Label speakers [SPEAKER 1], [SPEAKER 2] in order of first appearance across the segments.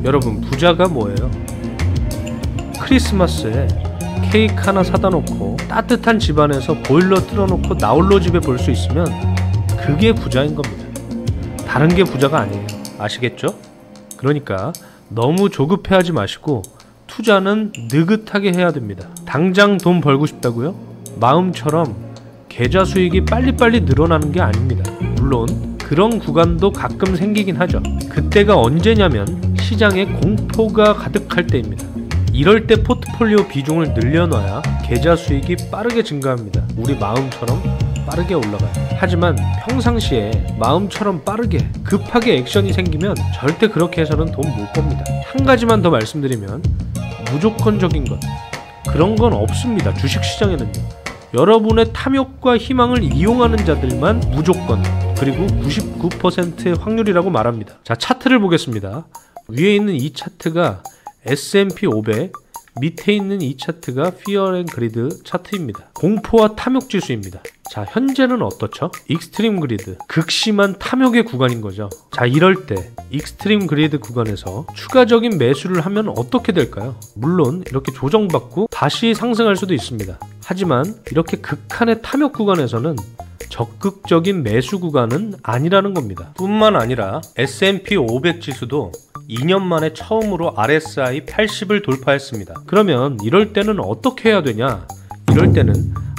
[SPEAKER 1] 여러분, 부자가 뭐예요? 크리스마스에 케이크 하나 사다 놓고 따뜻한 집안에서 보일러 틀어놓고 나홀로 집에 볼 수 있으면 그게 부자인 겁니다. 다른 게 부자가 아니에요. 아시겠죠? 그러니까 너무 조급해하지 마시고 투자는 느긋하게 해야 됩니다. 당장 돈 벌고 싶다고요? 마음처럼 계좌 수익이 빨리빨리 늘어나는 게 아닙니다. 물론 그런 구간도 가끔 생기긴 하죠. 그때가 언제냐면 시장에 공포가 가득할 때입니다. 이럴 때 포트폴리오 비중을 늘려놔야 계좌 수익이 빠르게 증가합니다. 우리 마음처럼 빠르게 올라가요. 하지만 평상시에 마음처럼 빠르게 급하게 액션이 생기면 절대 그렇게 해서는 돈 못 법니다. 한 가지만 더 말씀드리면 무조건적인 것, 그런 건 없습니다. 주식시장에는요. 여러분의 탐욕과 희망을 이용하는 자들만 무조건, 그리고 99%의 확률이라고 말합니다. 자, 차트를 보겠습니다. 위에 있는 이 차트가 S&P 500, 밑에 있는 이 차트가 Fear and Greed 차트입니다. 공포와 탐욕 지수입니다. 자, 현재는 어떻죠? 익스트림 그리드, 극심한 탐욕의 구간인 거죠. 자, 이럴 때 익스트림 그리드 구간에서 추가적인 매수를 하면 어떻게 될까요? 물론 이렇게 조정받고 다시 상승할 수도 있습니다. 하지만 이렇게 극한의 탐욕 구간에서는 적극적인 매수 구간은 아니라는 겁니다. 뿐만 아니라 S&P 500 지수도 2년 만에 처음으로 RSI 80을 돌파했습니다. 그러면 이럴 때는 어떻게 해야 되냐? 이럴 때는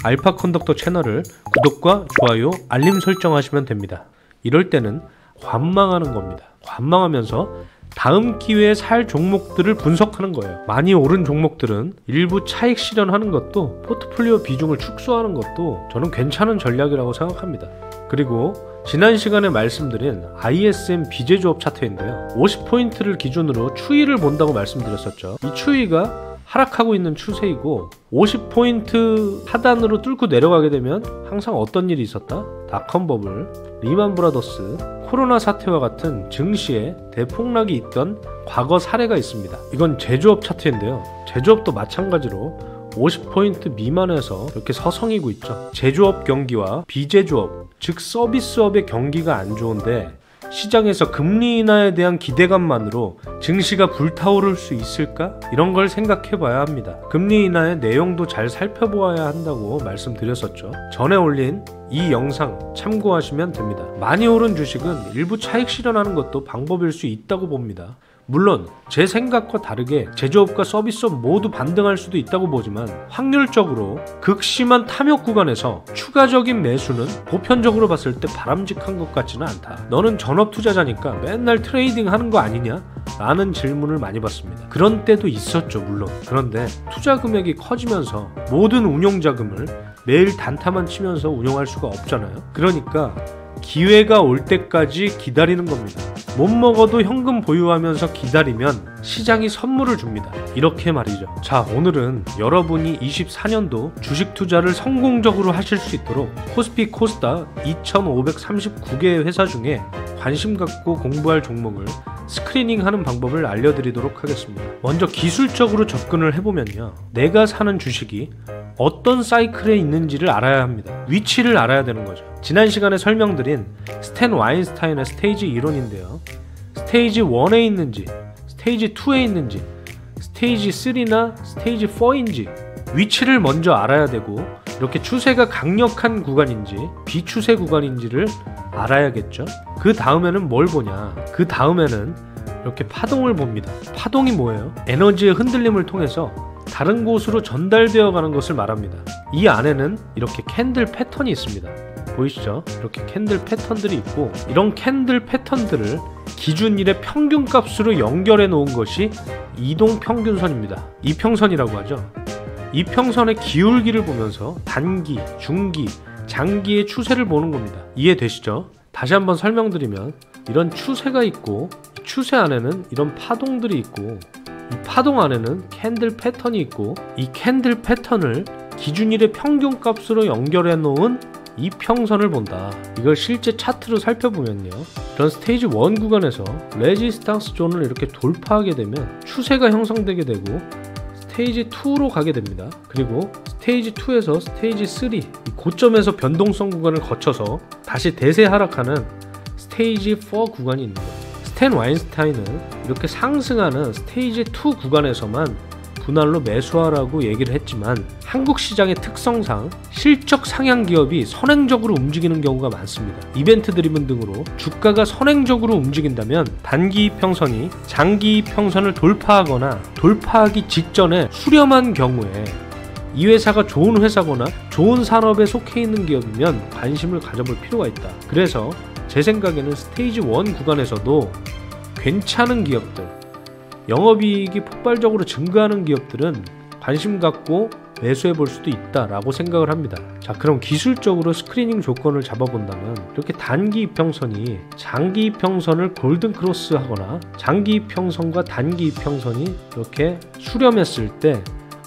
[SPEAKER 1] 알파 컨덕터 채널을 구독과 좋아요, 알림 설정하시면 됩니다. 이럴 때는 관망하는 겁니다. 관망하면서 다음 기회에 살 종목들을 분석하는 거예요. 많이 오른 종목들은 일부 차익 실현하는 것도, 포트폴리오 비중을 축소하는 것도 저는 괜찮은 전략이라고 생각합니다. 그리고 지난 시간에 말씀드린 ISM 비제조업 차트인데요, 50포인트를 기준으로 추이를 본다고 말씀드렸었죠. 이 추이가 하락하고 있는 추세이고 50포인트 하단으로 뚫고 내려가게 되면 항상 어떤 일이 있었다? 닷컴 버블, 리만 브라더스, 코로나 사태와 같은 증시에 대폭락이 있던 과거 사례가 있습니다. 이건 제조업 차트인데요, 제조업도 마찬가지로 50포인트 미만에서 이렇게 서성이고 있죠. 제조업 경기와 비제조업, 즉 서비스업의 경기가 안 좋은데 시장에서 금리 인하에 대한 기대감만으로 증시가 불타오를 수 있을까? 이런 걸 생각해 봐야 합니다. 금리 인하의 내용도 잘 살펴보아야 한다고 말씀드렸었죠. 전에 올린 이 영상 참고하시면 됩니다. 많이 오른 주식은 일부 차익 실현하는 것도 방법일 수 있다고 봅니다. 물론 제 생각과 다르게 제조업과 서비스업 모두 반등할 수도 있다고 보지만 확률적으로 극심한 탐욕 구간에서 추가적인 매수는 보편적으로 봤을 때 바람직한 것 같지는 않다. 너는 전업 투자자니까 맨날 트레이딩 하는 거 아니냐? 라는 질문을 많이 받습니다. 그런 때도 있었죠, 물론. 그런데 투자 금액이 커지면서 모든 운용 자금을 매일 단타만 치면서 운용할 수가 없잖아요. 그러니까 기회가 올 때까지 기다리는 겁니다. 못 먹어도 현금 보유하면서 기다리면 시장이 선물을 줍니다. 이렇게 말이죠. 자, 오늘은 여러분이 24년도 주식 투자를 성공적으로 하실 수 있도록 코스피 코스닥 2539개의 회사 중에 관심 갖고 공부할 종목을 스크리닝하는 방법을 알려드리도록 하겠습니다. 먼저 기술적으로 접근을 해보면요, 내가 사는 주식이 어떤 사이클에 있는지를 알아야 합니다. 위치를 알아야 되는 거죠. 지난 시간에 설명드린 스탠 와인스타인의 스테이지 이론인데요, 스테이지 1에 있는지 스테이지 2에 있는지 스테이지 3나 스테이지 4인지 위치를 먼저 알아야 되고, 이렇게 추세가 강력한 구간인지 비추세 구간인지를 알아야겠죠. 그 다음에는 뭘 보냐? 그 다음에는 이렇게 파동을 봅니다. 파동이 뭐예요? 에너지의 흔들림을 통해서 다른 곳으로 전달되어 가는 것을 말합니다. 이 안에는 이렇게 캔들 패턴이 있습니다. 보이시죠? 이렇게 캔들 패턴들이 있고, 이런 캔들 패턴들을 기준일의 평균값으로 연결해 놓은 것이 이동평균선입니다. 이평선이라고 하죠. 이평선의 기울기를 보면서 단기, 중기, 장기의 추세를 보는 겁니다. 이해되시죠? 다시 한번 설명드리면, 이런 추세가 있고 이 추세 안에는 이런 파동들이 있고, 이 파동 안에는 캔들 패턴이 있고, 이 캔들 패턴을 기준일의 평균값으로 연결해 놓은 이평선을 본다. 이걸 실제 차트로 살펴보면요, 이런 스테이지 1 구간에서 레지스탕스 존을 이렇게 돌파하게 되면 추세가 형성되게 되고 스테이지 2로 가게 됩니다. 그리고 스테이지 2에서 스테이지 3, 이 고점에서 변동성 구간을 거쳐서 다시 대세 하락하는 스테이지 4 구간이 있는 거예요. 스탠 와인스타인은 이렇게 상승하는 스테이지 2 구간에서만 분할로 매수하라고 얘기를 했지만 한국 시장의 특성상 실적 상향 기업이 선행적으로 움직이는 경우가 많습니다. 이벤트 드리븐 등으로 주가가 선행적으로 움직인다면 단기 이평선이 장기 이평선을 돌파하거나 돌파하기 직전에 수렴한 경우에 이 회사가 좋은 회사거나 좋은 산업에 속해 있는 기업이면 관심을 가져볼 필요가 있다. 그래서 제 생각에는 스테이지 1 구간에서도 괜찮은 기업들, 영업이익이 폭발적으로 증가하는 기업들은 관심 갖고 매수해 볼 수도 있다라고 생각을 합니다. 자, 그럼 기술적으로 스크리닝 조건을 잡아본다면 이렇게 단기 이평선이 장기 이평선을 골든 크로스 하거나 장기 이평선과 단기 이평선이 이렇게 수렴했을 때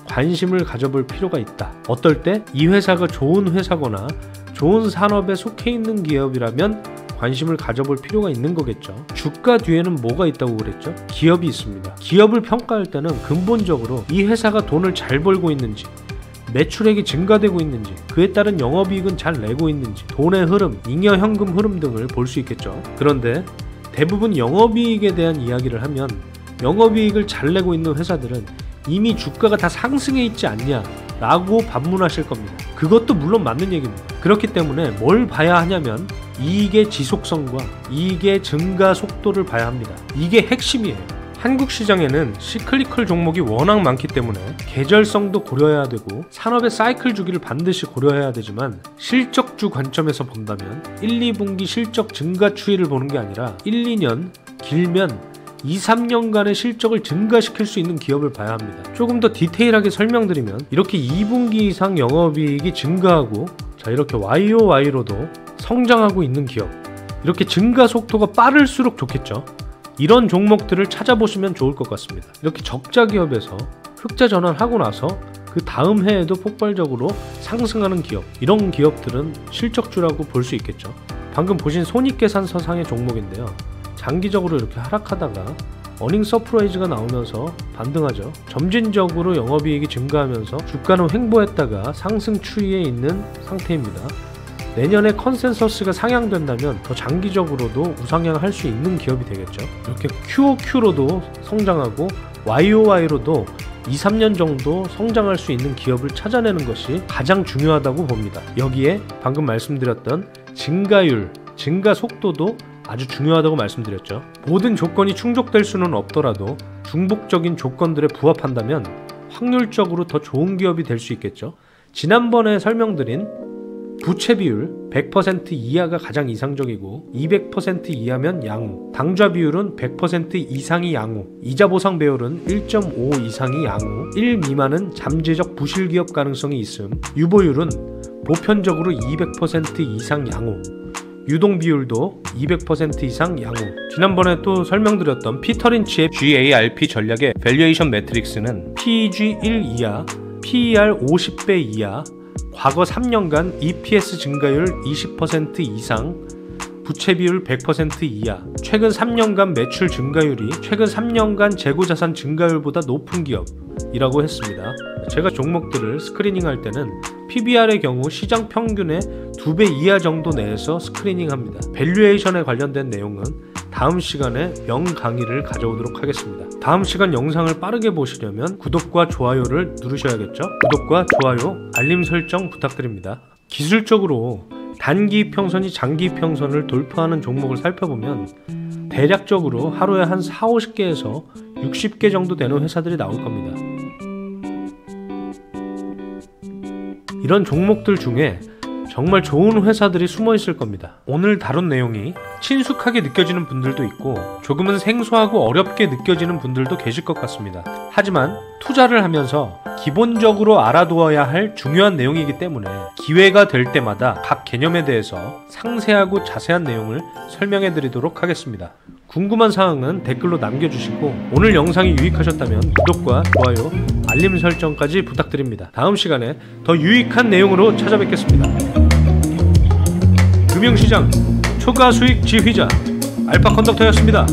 [SPEAKER 1] 관심을 가져볼 필요가 있다. 어떨 때? 이 회사가 좋은 회사거나 좋은 산업에 속해 있는 기업이라면 관심을 가져볼 필요가 있는 거겠죠. 주가 뒤에는 뭐가 있다고 그랬죠? 기업이 있습니다. 기업을 평가할 때는 근본적으로 이 회사가 돈을 잘 벌고 있는지, 매출액이 증가되고 있는지, 그에 따른 영업이익은 잘 내고 있는지, 돈의 흐름, 잉여 현금 흐름 등을 볼 수 있겠죠. 그런데 대부분 영업이익에 대한 이야기를 하면 영업이익을 잘 내고 있는 회사들은 이미 주가가 다 상승해 있지 않냐 라고 반문하실 겁니다. 그것도 물론 맞는 얘기입니다. 그렇기 때문에 뭘 봐야 하냐면 이익의 지속성과 이익의 증가 속도를 봐야 합니다. 이게 핵심이에요. 한국 시장에는 시클리컬 종목이 워낙 많기 때문에 계절성도 고려해야 되고 산업의 사이클 주기를 반드시 고려해야 되지만 실적주 관점에서 본다면 1, 2분기 실적 증가 추이를 보는 게 아니라 1, 2년, 길면 2, 3년간의 실적을 증가시킬 수 있는 기업을 봐야 합니다. 조금 더 디테일하게 설명드리면 이렇게 2분기 이상 영업이익이 증가하고 자 이렇게 YOY로도 성장하고 있는 기업, 이렇게 증가 속도가 빠를수록 좋겠죠. 이런 종목들을 찾아보시면 좋을 것 같습니다. 이렇게 적자 기업에서 흑자 전환하고 나서 그 다음 해에도 폭발적으로 상승하는 기업, 이런 기업들은 실적주라고 볼 수 있겠죠. 방금 보신 손익계산서상의 종목인데요, 장기적으로 이렇게 하락하다가 어닝 서프라이즈가 나오면서 반등하죠. 점진적으로 영업이익이 증가하면서 주가는 횡보했다가 상승 추이에 있는 상태입니다. 내년에 컨센서스가 상향된다면 더 장기적으로도 우상향할 수 있는 기업이 되겠죠. 이렇게 QOQ로도 성장하고 YOY로도 2, 3년 정도 성장할 수 있는 기업을 찾아내는 것이 가장 중요하다고 봅니다. 여기에 방금 말씀드렸던 증가율, 증가 속도도 아주 중요하다고 말씀드렸죠. 모든 조건이 충족될 수는 없더라도 중복적인 조건들에 부합한다면 확률적으로 더 좋은 기업이 될 수 있겠죠. 지난번에 설명드린 부채 비율 100% 이하가 가장 이상적이고 200% 이하면 양호, 당좌 비율은 100% 이상이 양호, 이자 보상 배율은 1.5 이상이 양호, 1 미만은 잠재적 부실 기업 가능성이 있음, 유보율은 보편적으로 200% 이상 양호, 유동 비율도 200% 이상 양호. 지난번에 또 설명드렸던 피터 린치의 GARP 전략의 밸류에이션 매트릭스는 PEG 1 이하, PER 50배 이하, 과거 3년간 EPS 증가율 20% 이상, 부채 비율 100% 이하, 최근 3년간 매출 증가율이 최근 3년간 재고자산 증가율보다 높은 기업이라고 했습니다. 제가 종목들을 스크리닝할 때는 PBR의 경우 시장 평균의 2배 이하 정도 내에서 스크리닝합니다. 밸류에이션에 관련된 내용은 다음 시간에 명강의를 가져오도록 하겠습니다. 다음 시간 영상을 빠르게 보시려면 구독과 좋아요를 누르셔야겠죠? 구독과 좋아요, 알림 설정 부탁드립니다. 기술적으로 단기 이평선이 장기 이평선을 돌파하는 종목을 살펴보면 대략적으로 하루에 한 4, 50개에서 60개 정도 되는 회사들이 나올 겁니다. 이런 종목들 중에 정말 좋은 회사들이 숨어 있을 겁니다. 오늘 다룬 내용이 친숙하게 느껴지는 분들도 있고 조금은 생소하고 어렵게 느껴지는 분들도 계실 것 같습니다. 하지만 투자를 하면서 기본적으로 알아두어야 할 중요한 내용이기 때문에 기회가 될 때마다 각 개념에 대해서 상세하고 자세한 내용을 설명해 드리도록 하겠습니다. 궁금한 사항은 댓글로 남겨주시고 오늘 영상이 유익하셨다면 구독과 좋아요, 알림 설정까지 부탁드립니다. 다음 시간에 더 유익한 내용으로 찾아뵙겠습니다. 금융시장 초과 수익 지휘자 알파 컨덕터였습니다.